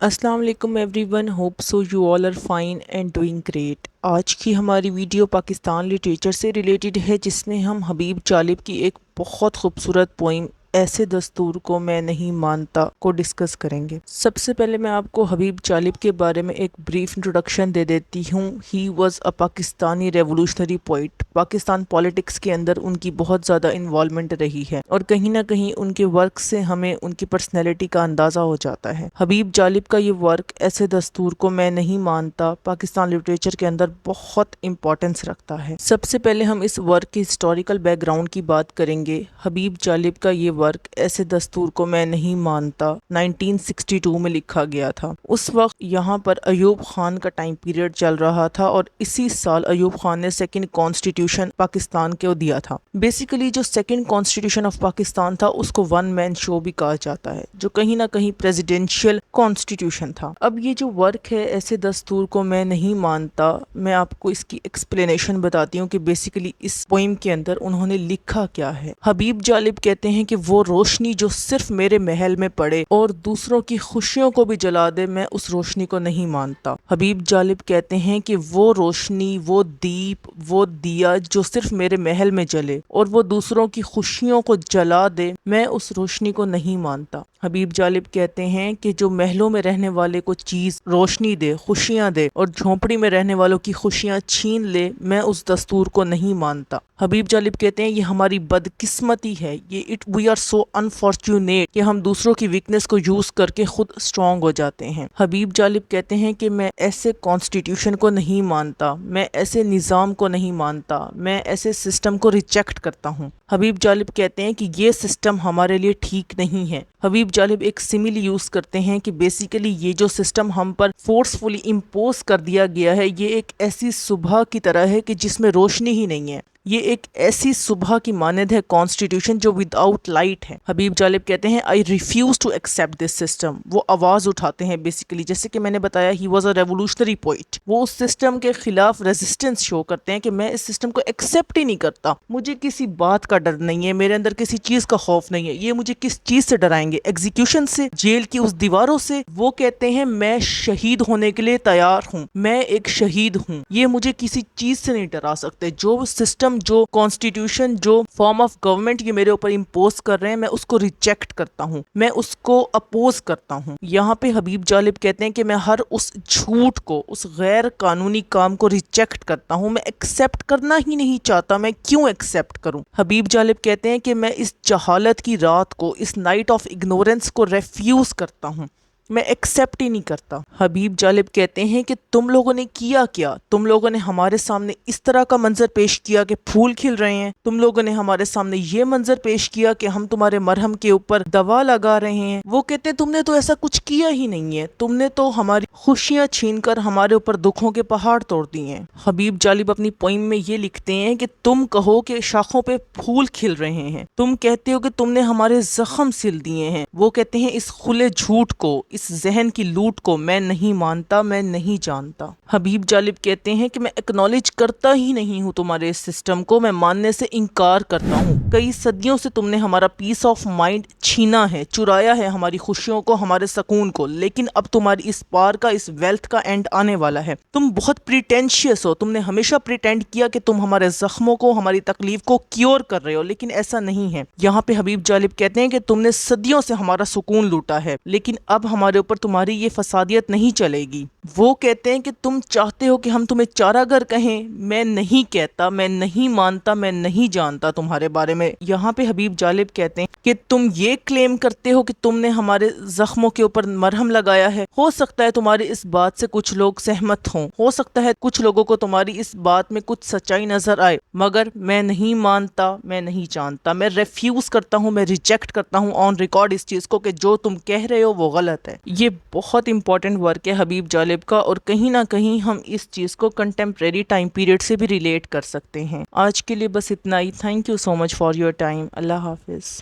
السلام علیکم everyone, hope so you all are fine and doing great. آج کی ہماری ویڈیو پاکستان لٹریچر سے ریلیٹڈ ہے، جس میں ہم حبیب جالب کی ایک بہت خوبصورت پوئم ایسے دستور کو میں نہیں مانتا کو ڈسکس کریں گے۔ سب سے پہلے میں آپ کو حبیب جالب کے بارے میں ایک بریف انٹروڈکشن دے دیتی ہوں۔ He was a Pakistani revolutionary poet. Pakistan politics کے اندر ان کی بہت زیادہ انوالومنٹ رہی ہے، اور کہیں نہ کہیں ان کے ورک سے ہمیں ان کی پرسنالٹی کا اندازہ ہو جاتا ہے۔ حبیب جالب کا یہ ورک ایسے دستور کو میں نہیں مانتا پاکستان لٹریچر کے اندر بہت امپورٹنس رکھتا ہے۔ سب سے پہلے ہم اس ورک کے ہسٹوریکل بیک گراؤنڈ کی بات کریں گے۔ حبیب جالب کا یہ ورک ایسے دستور کو میں نہیں مانتا 1962 میں لکھا گیا تھا۔ اس وقت یہاں پر ایوب خان کا ٹائم پیریڈ چل رہا تھا، اور اسی سال ایوب خان نے سیکنڈ کانسٹیٹیوشن پاکستان کو دیا تھا۔ بیسیکلی جو سیکنڈ کانسٹیٹیوشن آف پاکستان تھا اس کو ون مین شو بھی کہا جاتا ہے، جو کہیں نہ کہیں پریزیڈینشیل کانسٹیٹیوشن تھا۔ اب یہ جو ورک ہے ایسے دستور کو میں نہیں مانتا، میں آپ کو اس کی ایکسپلینیشن بتاتی ہوں کہ بیسیکلی اس پوئم کے اندر انہوں نے لکھا کیا ہے۔ حبیب جالب کہتے ہیں کہ وہ روشنی جو صرف میرے محل میں پڑے اور دوسروں کی خوشیوں کو بھی جلا دے، میں اس روشنی کو نہیں مانتا۔ حبیب جالب کہتے ہیں کہ وہ روشنی، وہ دیپ، وہ دیا جو صرف میرے محل میں جلے اور وہ دوسروں کی خوشیوں کو جلا دے، میں اس روشنی کو نہیں مانتا۔ حبیب جالب کہتے ہیں کہ جو محلوں میں رہنے والے کو چیز روشنی دے، خوشیاں دے، اور جھونپڑی میں رہنے والوں کی خوشیاں چھین لے، میں اس دستور کو نہیں مانتا۔ حبیب جالب کہتے ہیں یہ ہماری بدقسمتی ہے، وی آر سو انفارچونیٹ کہ ہم دوسروں کی ویکنس کو یوز کر کے خود اسٹرانگ ہو جاتے ہیں۔ حبیب جالب کہتے ہیں کہ میں ایسے کانسٹیٹیوشن کو نہیں مانتا، میں ایسے نظام کو نہیں مانتا، میں ایسے سسٹم کو ریجیکٹ کرتا ہوں۔ حبیب جالب کہتے ہیں کہ یہ سسٹم ہمارے لیے ٹھیک نہیں ہے۔ حبیب جالب ایک سمل یوز کرتے ہیں کہ بیسیکلی یہ جو سسٹم ہم پر فورسفلی امپوز کر دیا گیا ہے، یہ ایک ایسی صبح کی طرح ہے کہ جس میں روشنی ہی نہیں ہے۔ یہ ایک ایسی صبح کی مانند ہے کانسٹیٹیوشن جو ود آؤٹ لائٹ ہے۔ حبیب جالب کہتے ہیں I refuse to accept this system. وہ آواز اٹھاتے ہیں بیسیکلی، جیسے کہ میں نے بتایا he was a revolutionary poet. وہ اس سسٹم کے خلاف ریزسٹنس شو کرتے ہیں کہ میں اس سسٹم کو ایکسیپٹ ہی نہیں کرتا، مجھے کسی بات کا ڈر نہیں ہے، میرے اندر کسی چیز کا خوف نہیں ہے، یہ مجھے کس چیز سے ڈرائیں گے؟ ایگزیکیوشن سے، جیل کی اس دیواروں سے؟ وہ کہتے ہیں میں شہید ہونے کے لیے تیار ہوں، میں ایک شہید ہوں، یہ مجھے کسی چیز سے نہیں ڈرا سکتے۔ جو سسٹم، جو کانسٹیٹیوشن، جو فارم آف گورنمنٹ یہ میرے اوپر امپوز کر رہے ہیں، میں اس کو ریجیکٹ کرتا ہوں، میں اس کو اپوز کرتا ہوں۔ یہاں پہ حبیب جالب کہتے ہیں کہ میں ہر اس جھوٹ کو، اس غیر قانونی کام کو ریجیکٹ کرتا ہوں، میں ایکسیپٹ کرنا ہی نہیں چاہتا، میں کیوں ایکسیپٹ کروں؟ حبیب جالب کہتے ہیں کہ میں اس جہالت کی رات کو، اس نائٹ آف اگنورنس کو ریفیوز کرتا ہوں، میں ایکسیپٹ ہی نہیں کرتا۔ حبیب جالب کہتے ہیں کہ تم لوگوں نے کیا کیا؟ تم لوگوں نے ہمارے سامنے اس طرح کا منظر پیش کیا کہ پھول کھل رہے ہیں، تم لوگوں نے ہمارے سامنے یہ منظر پیش کیا کہ ہم تمہارے مرہم کے اوپر دوا لگا رہے ہیں۔ وہ کہتے ہیں تم نے تو ایسا کچھ کیا ہی نہیں ہے، تم نے تو ہماری خوشیاں چھین کر ہمارے اوپر دکھوں کے پہاڑ توڑ دیے ہیں۔ حبیب جالب اپنی پوئم میں یہ لکھتے ہیں کہ تم کہو کہ شاخوں پہ پھول کھل رہے ہیں، تم کہتے ہو کہ تم نے ہمارے زخم سل دیے ہیں۔ وہ کہتے ہیں اس کھلے جھوٹ کو، اس ذہن کی لوٹ کو میں نہیں مانتا، میں نہیں جانتا۔ حبیب جالب کہتے ہیں کہ میں اکنالج کرتا ہی نہیں ہوں تمہارے اس سسٹم کو، میں ماننے سے انکار کرتا ہوں۔ کئی صدیوں سے تم نے ہمارا پیس آف مائنڈ چھینا ہے، چرایا ہے ہماری خوشیوں کو، ہمارے سکون کو، لیکن اب تمہاری اس پار کا، اس ویلتھ کا اینڈ آنے والا ہے۔ تم بہت پریٹینشیس ہو، تم نے ہمیشہ پریٹینڈ کیا کہ تم ہمارے زخموں کو، ہماری تکلیف کو کیور کر رہے ہو، لیکن ایسا نہیں ہے۔ یہاں پہ حبیب جالب کہتے ہیں کہ تم نے صدیوں سے ہمارا سکون لوٹا ہے، لیکن اب ہمارے اوپر تمہاری یہ فسادیت نہیں چلے گی۔ وہ کہتے ہیں کہ تم چاہتے ہو کہ ہم تمہیں چارہ گر کہیں، میں نہیں کہتا، میں نہیں مانتا، میں نہیں جانتا تمہارے بارے میں۔ یہاں پہ حبیب جالب کہتے ہیں کہ تم یہ کلیم کرتے ہو کہ تم نے ہمارے زخموں کے اوپر مرہم لگایا ہے، ہو سکتا ہے تمہاری اس بات سے کچھ لوگ سہمت ہوں، ہو سکتا ہے کچھ لوگوں کو تمہاری اس بات میں کچھ سچائی نظر آئے، مگر میں نہیں مانتا، میں نہیں جانتا، میں ریفیوز کرتا ہوں، میں ریجیکٹ کرتا ہوں آن ریکارڈ اس چیز کو کہ جو تم کہہ رہے ہو وہ غلط ہے۔ یہ بہت امپورٹنٹ ورک ہے حبیب جالب کا، اور کہیں نہ کہیں ہم اس چیز کو کنٹمپریری ٹائم پیریڈ سے بھی ریلیٹ کر سکتے ہیں۔ آج کے لیے بس اتنا ہی۔ Thank you so much for your time. اللہ حافظ۔